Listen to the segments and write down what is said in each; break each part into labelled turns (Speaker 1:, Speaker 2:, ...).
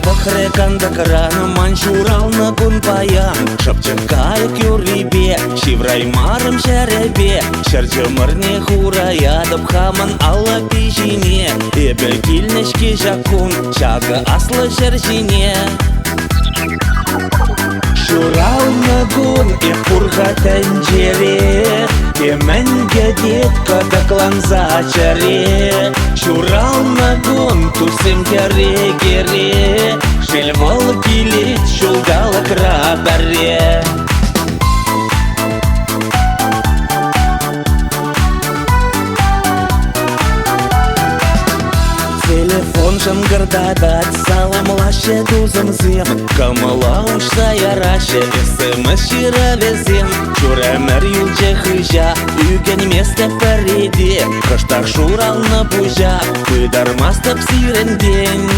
Speaker 1: Бохре кандакарана манчурал на кун паян Шапчакая кюрибе, шивраймарым шәребе Шәрчымырне хурая дабхаман алла пижине Эбел килнешке жакун, шага аслы шәржине Шурал на гун и пурга тәнжере Теменге детка дакланза чаре Шурал на гун тусым кере-кере Шельвал килит шулдала крабаре Телефон шамгардадат саламлаще тузымзем Камала ушса яраше смс ширавезем Чурамер юлче хыжа үген месте переде Кыштак шурал на пужа пыдармастап сиренден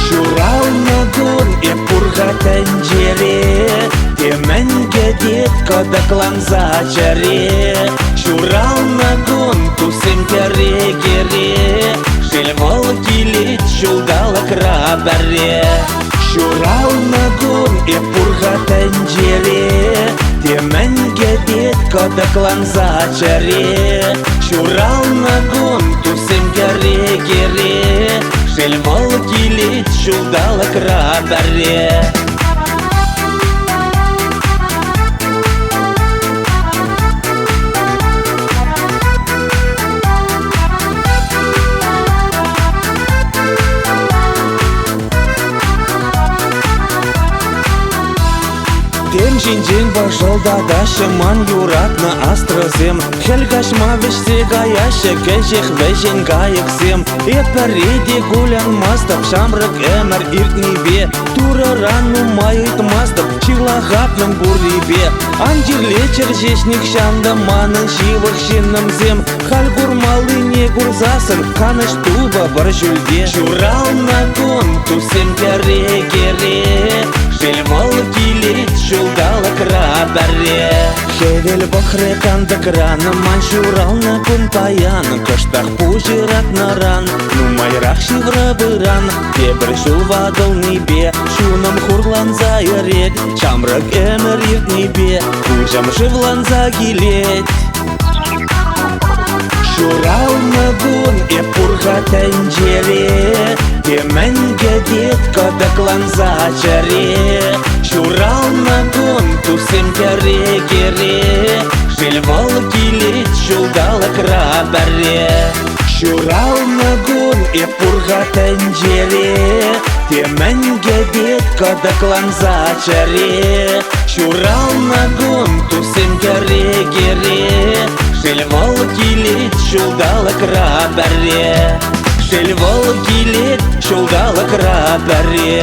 Speaker 1: Шурал на гун и пурга тәнжере Теменге детка дакланза чаре Шурал на гун тусым кере-кере Шельвал килит шулдала крабаре Шурал на гун и пурга тәнжере Теменге детка дакланза чаре Шурал на гун тусым кере-кере Шельвал килит шулдала крабаре Тем жинжин пошел дадаши ман юрат на астрозем Хельгашма веште гаяше кежех вежен гаексем Эпереди гулян мастап шамрак эмер иртнибе Тура рану майыт мастап чиглагапнын бурибе Андирлечер жешник шанда манын живых шинным зем Халь гурмалы не гурзасын каныш туба бар жүлде Шурал на гон тусем кере-кере Шельвал килит шулдала крабаре Хевел бохре кандакрана манчурал на кун паян Кыштах пужират наран, ну майрах шиврабыран Тебір шулвадыл небе, шуным хурланза ерет Чамрак эмер иртнебе, пужам шивланза келет Шурал на гун и пурга тәнжере Теменге детка дакланза чаре Шурал на гун тусым кере-кере Шельвал килит шулдала крабаре Шурал на гун и пурга тәнжере Теменге детка дакланза чаре Шурал на гун тусым кере-кере Шельвал килит шулдала крабаре Шельвал килит шулдала крабаре